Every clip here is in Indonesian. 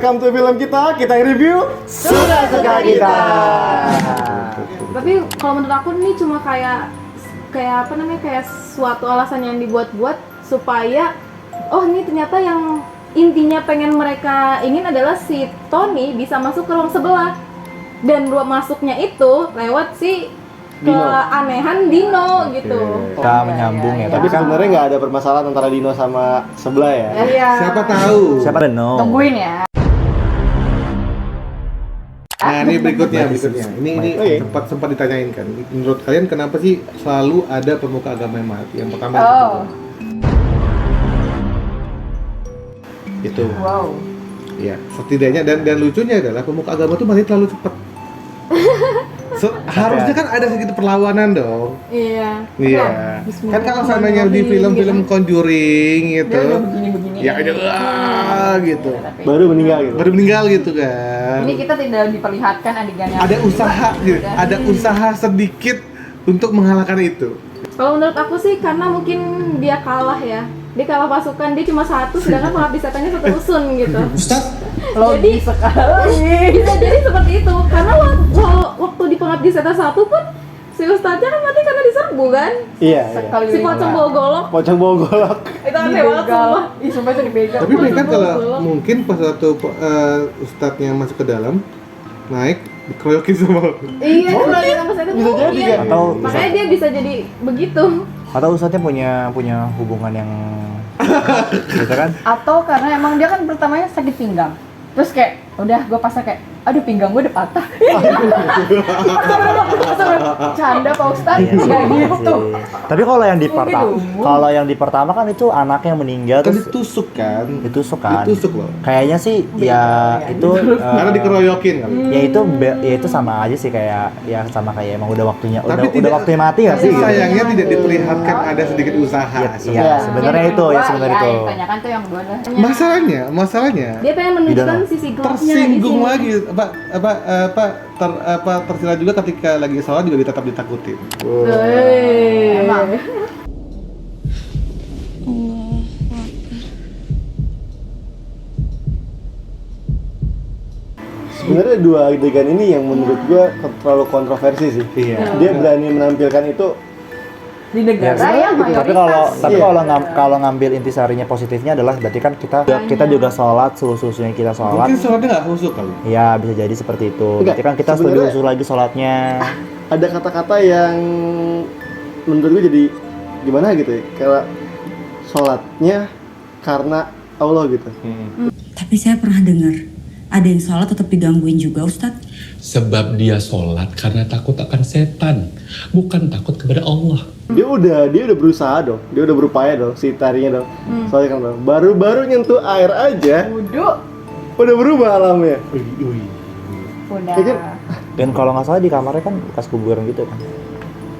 welcome to film kita review suka-suka kita. Tapi kalau menurut aku ini cuma kayak apa namanya, kayak suatu alasan yang dibuat-buat supaya ini ternyata yang intinya pengen mereka ingin adalah si Tony bisa masuk ke ruang sebelah, dan ruang masuknya itu lewat si keanehan Dino gitu. Kita menyambung ya. Tapi sebenarnya nggak ada permasalahan antara Dino sama sebelah ya. Iya. Siapa tahu. Siapa Dino? Tungguin ya. Nah, ini berikutnya. Ini sempat ditanyain kan. Menurut kalian kenapa sih selalu ada pemuka agama yang mati? Yang pertama itu. Wow. Ya, setidaknya dan lucunya adalah pemuka agama tuh mati terlalu cepat. Harusnya kan ada sedikit perlawanan dong. Iya. Iya. Kan kalau seandainya di film-film Conjuring gitu. Dia udah begini-begini. Ya udah gitu. Baru meninggal gitu. Kan. Ini kita tidak diperlihatkan adegannya. Ada usaha gitu. Ada usaha sedikit untuk mengalahkan itu. Kalau menurut aku sih karena mungkin dia kalah ya. Dia kalah pasukan, dia cuma satu, sedangkan pengabdi setannya satu rusun gitu. Jadi bisa jadi seperti itu. Karena waktu di pengabdi setan satu pun si ustadznya kan mati karena diserbu kan? Iya. Si pocong bawa golok. Pocong bawa golok. Itu aneh banget sumpah. Ih, sumpah itu dibegal. Tapi mereka kalau mungkin pas waktu ustadznya masuk ke dalam naik dikeroyokin sama. Iya, kalau dia sama setan Bisa jadi kan? Atau makanya dia bisa jadi begitu. atau ustadznya punya hubungan yang gitu kan? Atau karena emang dia kan pertamanya sakit pinggang. Terus kayak udah gue pasang kayak aduh pinggang gue udah patah. Canda Pak Ustadz, kayak gitu. Tapi kalau yang di pertama kan itu anaknya yang meninggal Kan terus ditusuk kan? ditusuk kan. Ditusuk loh. Kayaknya sih ya itu Karena dikeroyokin kan? ya itu sama aja sih kayak emang udah waktunya Tapi udah waktunya mati nggak sih? Gitu? Sayangnya tidak diperlihatkan ada sedikit usaha. Iya, sebenarnya itu ya sebenarnya itu. Yang ditanyakan tuh yang kedua adalah Masalahnya Dia pengen menunjukkan sisi gelapnya di tersinggung sini. lagi tersirat juga ketika lagi sholat juga tetap ditakutin. emang Sebenarnya dua adegan ini yang menurut gua terlalu kontroversi sih. Iya. Dia berani menampilkan itu. di negara yang mayoritas. Tapi kalau ngambil intisarinya positifnya adalah berarti kan kita juga sholat susunya kita sholat. Mungkin sholatnya nggak khusyuk kali. Iya bisa jadi seperti itu. Enggak, Berarti kan kita sebenarnya- usul lagi sholatnya. Ada kata-kata yang menurut gue jadi gimana gitu ya, kayak sholatnya karena Allah gitu. Tapi saya pernah dengar ada yang sholat tetap digangguin juga, Ustadz. Sebab dia sholat karena takut akan setan, bukan takut kepada Allah. Dia udah berusaha dong, dia udah berupaya dong si tarinya dong. Soalnya kan dong, baru nyentuh air aja Wudhu udah berubah alamnya. udah Kayaknya Dan kalau nggak salah di kamarnya kan bekas kuburan gitu kan.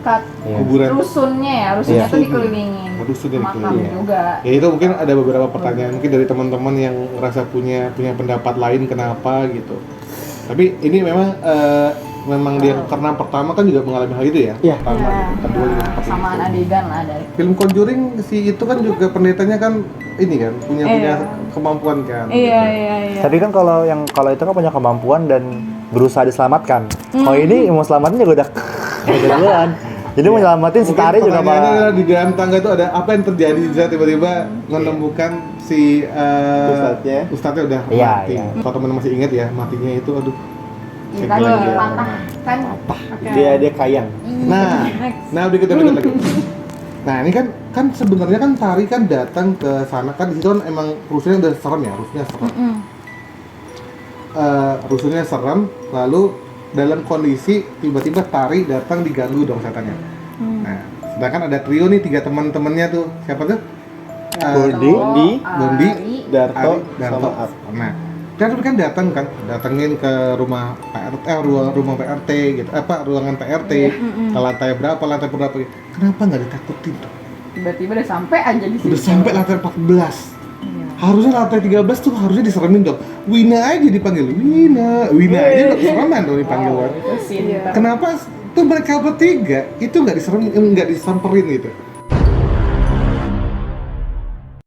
cut Iya. Kuburan. rusunnya tuh dikelilingin Rusunnya makam dikelilingin. juga. Ya itu mungkin ada beberapa pertanyaan mungkin dari teman-teman yang ngerasa punya pendapat lain kenapa gitu. Tapi ini memang dia karena pertama kan juga mengalami hal itu ya. Iya. Pertama, kedua juga seperti Kesamaan itu. adegan lah dari Film Conjuring si itu kan juga pendetanya kan ini kan punya kemampuan kan. Iya. Tapi kan kalau itu kan punya kemampuan dan berusaha diselamatkan. Kalau ini mau selamatin juga udah duluan. Jadi mau nyelamatin si Mungkin Tari juga pertanyaannya malah. adalah di dalam tangga itu ada apa yang terjadi bisa tiba-tiba menemukan si ustadznya udah Iya, mati. iya. Kalau teman masih ingat ya matinya itu aduh. ya, kan Iya. patah kan dia kayang. Nah udah kita lagi. Nah ini kan sebenarnya kan Tari kan datang ke sana kan di situ kan emang rusuhnya udah serem ya, rusuhnya serem. Lalu dalam kondisi tiba-tiba Tari datang diganggu dong setannya. Nah sedangkan ada trio nih 3 teman-temannya tuh siapa tuh? Bondi, Bondi, Darto, Ari, Darto. sama Art. Nah kan datengin ke rumah PRT, rumah PRT gitu, ruangan PRT, ke lantai berapa, kenapa nggak ditakutin tuh? tiba-tiba udah sampai aja di situ. Udah sampai lantai 14. Harusnya lantai 13 tuh harusnya diseremin dong. Wina aja dipanggil. Wina aja udah kesereman dong dipanggil kan. Itu scene Kenapa tuh mereka bertiga itu nggak disamperin gitu?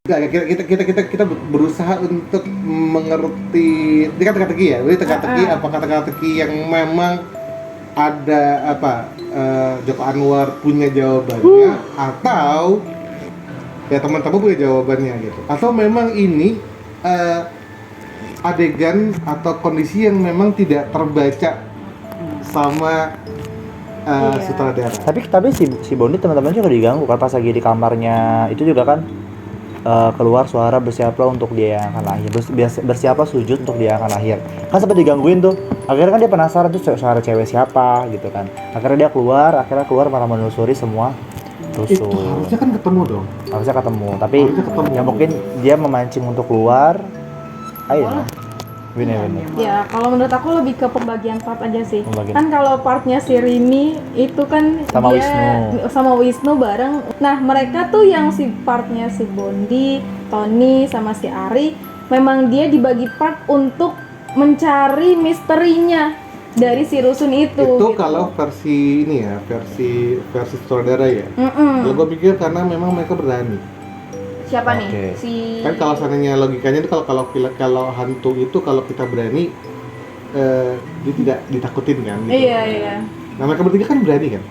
Kita berusaha untuk mengerti ini kan teka-teki ya. Ini teka-teki apakah teka-teki yang memang ada Joko Anwar punya jawabannya atau ya teman-teman punya jawabannya gitu. Atau memang ini adegan atau kondisi yang memang tidak terbaca sama sutradara. Tapi si Bondi teman-teman juga diganggu kan pas lagi di kamarnya itu juga kan keluar suara bersiaplah untuk dia yang akan lahir, bersiaplah sujud untuk dia yang akan lahir. Kan sempat digangguin tuh. Akhirnya kan dia penasaran tuh suara cewek siapa gitu kan. Akhirnya dia keluar malah menelusuri semua rusuh. Itu harusnya kan ketemu dong. Harusnya ketemu, tapi Harusnya ketemu. ya mungkin dia memancing untuk keluar. Ayo. Bener. Ya, kalau menurut aku lebih ke pembagian part aja sih. Pembagian. Kan kalau partnya si Rimi itu kan Sama dia sama Wisnu bareng. Nah, mereka tuh yang si partnya si Bondi, Tony sama si Ari, memang dia dibagi part untuk mencari misterinya dari si rusun itu. Itu gitu. kalau versi ini ya, versi sutradara ya. Mm-mm. Kalau gue pikir karena memang mereka berani. Siapa nih? Oke. Si Kan kalau seandainya logikanya itu kalau hantu itu kalau kita berani dia tidak ditakutin kan gitu. Iya. Nah mereka bertiga kan berani kan.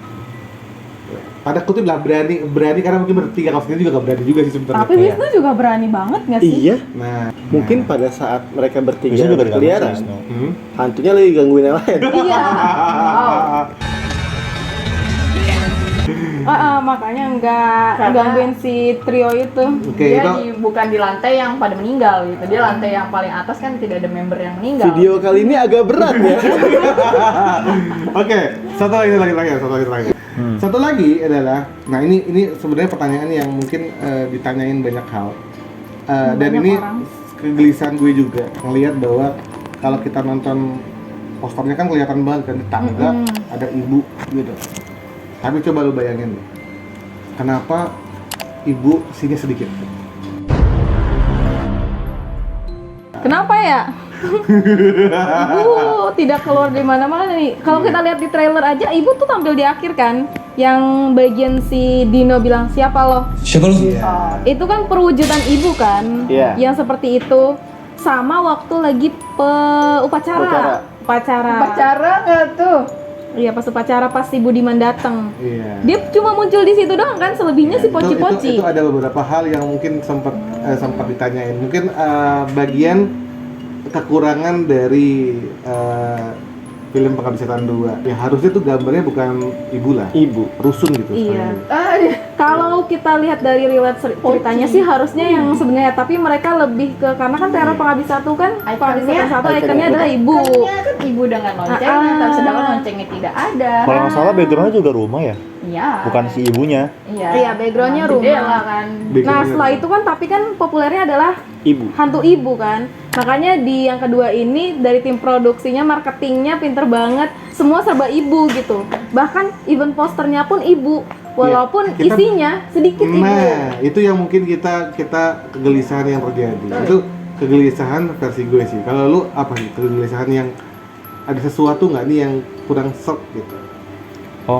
Pada kutip lah berani karena mungkin bertiga, kalau sendiri juga gak berani juga sih sebenarnya. Tapi Wisnu juga berani banget nggak sih? Iya, Nah, mungkin pada saat mereka bertiga Bisa juga berkeliaran, diganggu. hantunya lagi gangguin yang lain. Iya. Makanya nggak Karena- gangguin si trio itu. Oke, Dia itu bukan di lantai yang pada meninggal gitu. Dia lantai yang paling atas kan tidak ada member yang meninggal. Video kali ini agak berat ya. Oke, satu lagi. Satu lagi adalah, nah ini sebenarnya pertanyaan yang mungkin ditanyain banyak hal. Dan Banyak ini orang. kegelisahan gue juga ngelihat bahwa kalau kita nonton posternya kan kelihatan banget kan di tangga ada ibu gitu. Tapi coba lu bayangin deh, kenapa ibu sini sedikit? Kenapa ya? Ibu tidak keluar di mana-mana nih. Kalau kita lihat di trailer aja, ibu tuh tampil di akhir kan, yang bagian si Dino bilang siapa lo? Siapa lu? Itu kan perwujudan ibu kan, Iya. yang seperti itu. Sama waktu lagi upacara. Pacara nggak tuh? Iya, pas upacara pas si Budiman datang. Iya. Dia cuma muncul di situ doang kan, selebihnya si poci-poci. Itu ada beberapa hal yang mungkin sempat ditanyain. Mungkin bagian kekurangan dari film Pengabdi Setan 2. Ya harusnya tuh gambarnya bukan ibu lah, Ibu. rusun gitu. Iya. sebenarnya. Kalau kita lihat dari riwayat ceritanya sih harusnya yang sebenarnya, tapi mereka lebih ke karena kan teror Pengabdi Satu kan, Pengabdi Setan Satu ikonnya adalah ibu. Ikannya kan ibu dengan loncengnya, tapi sedangkan loncengnya tidak ada. Kalau nggak salah backgroundnya juga rumah ya, Iya. bukan si ibunya. Iya, backgroundnya Jendela rumah. kan. Nah, setelah itu kan tapi kan populernya adalah Ibu. hantu ibu kan. Makanya di yang kedua ini dari tim produksinya, marketingnya pinter banget, semua serba ibu gitu. Bahkan event posternya pun ibu, walaupun Kita- isinya sedikit ibu. Nah, itu yang mungkin kita kegelisahan yang terjadi. Itu kegelisahan versi gue sih. Kalau lu apa sih kegelisahan yang ada sesuatu nggak nih yang kurang serp gitu? Oh,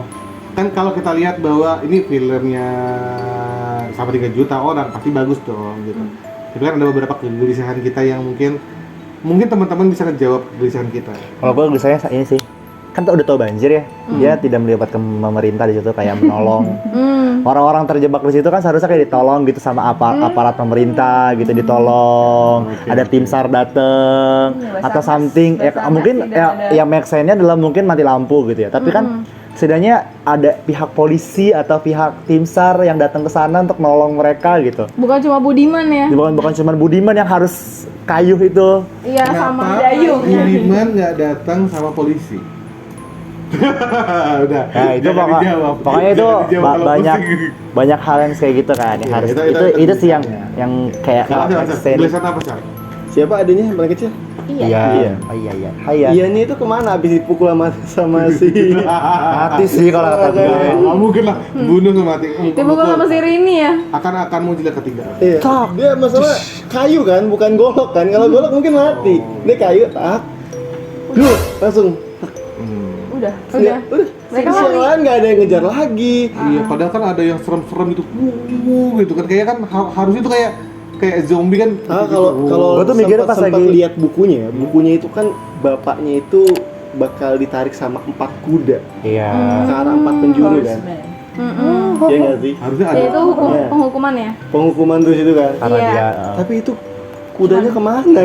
Kan kalau kita lihat bahwa ini filmnya sama 3 juta orang pasti bagus dong gitu. Tapi kan ada beberapa kegelisahan kita yang mungkin teman-teman bisa ngejawab kegelisahan kita. kalau gue biasanya ini sih, kan udah tau banjir ya, dia tidak melibatkan pemerintah di situ kayak menolong. Orang-orang terjebak di situ kan seharusnya kayak ditolong gitu sama aparat pemerintah gitu, ditolong. Ada tim SAR dateng atau something. Ya, mungkin yang make sense-nya adalah mungkin mati lampu gitu ya. Tapi kan setidaknya ada pihak polisi atau pihak tim SAR yang datang ke sana untuk nolong mereka gitu. Bukan cuma Budiman ya. Bukan cuma Budiman yang harus kayuh itu. Iya, sama Kenapa Dayung. Budiman nggak datang sama polisi? Udah. Nah, itu Jangan dijawab. pokoknya itu Jangan dijawab kalau banyak pusing. banyak hal yang kayak gitu kan yang Iya, harus itu itu sih yang kayak Coba, accent. kegelisahan apa sih? Siapa adanya yang paling kecil? Iya. Hai ya. Iya nih itu kemana abis dipukul sama si Mati sih kalau kata gue. Nggak mungkin lah, bunuh tuh mati. Dibuka sama si Rini ya. Akan muncul yang ketiga. Iya. Dia masalah kayu kan, bukan golok kan. Kalau golok mungkin mati. Ini kayu, tak. Duh, langsung. Udah. Mereka yang lain nggak ada yang ngejar lagi. Iya, padahal kan ada yang serem-serem itu, gitu kan. Kayak kan harusnya tuh kayak kayak zombie kan. Kalau Gua tuh mikirnya pas sempat lagi- lihat bukunya itu kan bapaknya itu bakal ditarik sama 4 kuda Iya. ke arah 4 penjuru kan. Iya nggak sih? Harusnya Ya, ada. itu Iya. penghukuman ya. Penghukuman tuh situ kan. Karena Iya. dia Tapi itu kudanya kemana?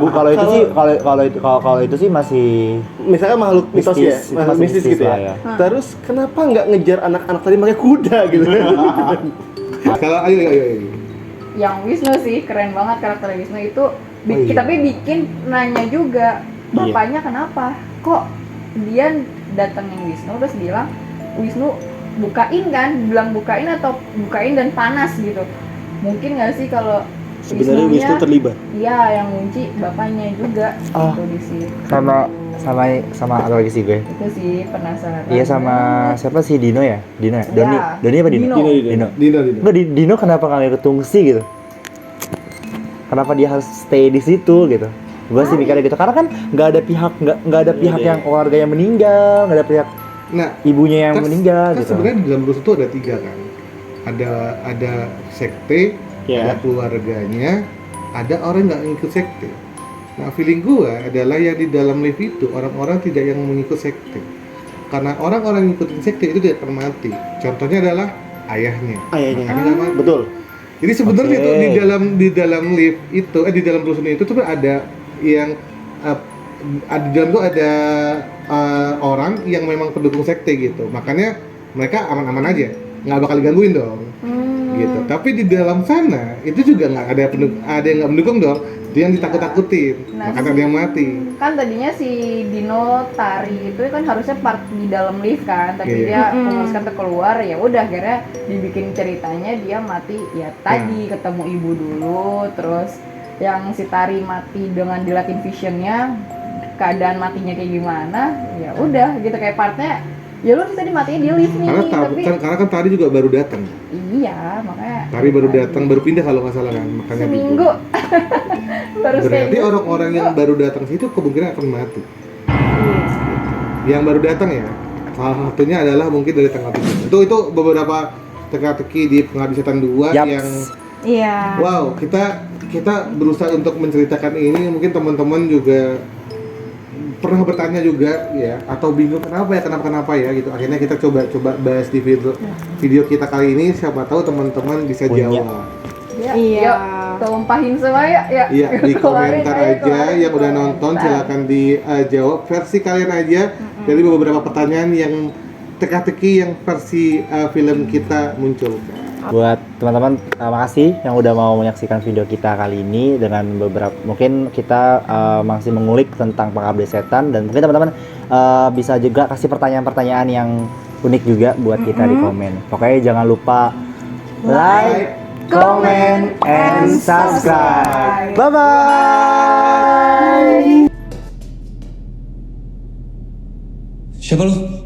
kalau itu sih kalau itu sih masih Misalnya makhluk mitos ya, Mistis, itu makhluk masih mistis mistis gitu ya. lah ya. Terus kenapa nggak ngejar anak-anak tadi pakai kuda gitu? Kalau ayo. Yang Wisnu sih keren banget karakter Wisnu itu iya. tapi bikin nanya juga bapaknya kenapa kok dia datengin Wisnu terus bilang Wisnu bukain kan, bilang bukain atau bukain dan panas gitu. Mungkin nggak sih kalau Sebenarnya Wisnunya- Wisnu terlibat. Iya, yang ngunci bapaknya juga Oh. gitu di situ. sama apa lagi sih gue? Itu sih penasaran. Iya sama siapa sih Dino ya? Dino ya? Iya. Doni apa Dino? Dino. Dino. Dino. Enggak Dino kenapa nggak ikut Tungsi gitu? Kenapa dia harus stay di situ gitu? Gue sih mikirnya gitu karena kan nggak ada pihak yang keluarga yang meninggal, nggak ada pihak Nah, ibunya yang kan- meninggal kan gitu. sebenarnya di dalam rusuh itu ada 3 kan. Ada sekte, Ya. ada keluarganya, ada orang yang nggak ngikut sekte. Nah, feeling gua adalah yang di dalam lift itu orang-orang tidak yang mengikut sekte. Karena orang-orang yang ngikutin sekte itu tidak akan mati. Contohnya adalah ayahnya. Ayahnya. Makanya nggak mati. Betul. Jadi sebenarnya Oke. itu di dalam lift itu di dalam rusun itu tuh ada yang di dalam tuh ada orang yang memang pendukung sekte gitu. Makanya mereka aman-aman aja, nggak bakal digangguin dong. Gitu. Tapi di dalam sana itu juga nggak ada yang nggak mendukung dong. Dia yang ditakut-takutin, Nah, makanya ada yang mati. Kan tadinya si Dino Tari itu kan harusnya part di dalam lift kan, tapi Iya. dia memutuskan untuk keluar, ya udah akhirnya dibikin ceritanya dia mati ya tadi ketemu ibu dulu, terus yang si Tari mati dengan dilatin visionnya, keadaan matinya kayak gimana, ya udah gitu kayak partnya, ya lu tadi matinya di lift nih, tapi Karena kan tadi juga baru datang. iya makanya Tari baru datang, baru pindah kalau nggak salah kan, makanya seminggu baru berarti stay orang-orang yang baru datang situ kemungkinan akan mati. Yang baru datang ya, salah satunya adalah mungkin dari tanggal 7. Itu beberapa teka-teki di Pengabdi Setan 2 Yaps. yang Iya. wow, kita berusaha untuk menceritakan ini, mungkin teman-teman juga pernah bertanya juga ya, atau bingung kenapa ya gitu. Akhirnya kita coba bahas di video kita kali ini, siapa tahu teman-teman bisa Punya. jawab. ya, Iya. yuk, tumpahin semua ya Iya, di Keluarin komentar aja, aja keluarin yang udah nonton, komentar. silakan dijawab versi kalian aja dari beberapa pertanyaan yang teka-teki yang versi film kita munculkan. Buat teman-teman, makasih yang udah mau menyaksikan video kita kali ini dengan beberapa mungkin kita masih mengulik tentang Pengabdi Setan dan mungkin teman-teman bisa juga kasih pertanyaan-pertanyaan yang unik juga buat kita di komen. Pokoknya jangan lupa like, comment, and subscribe. Bye bye. Siapa lu?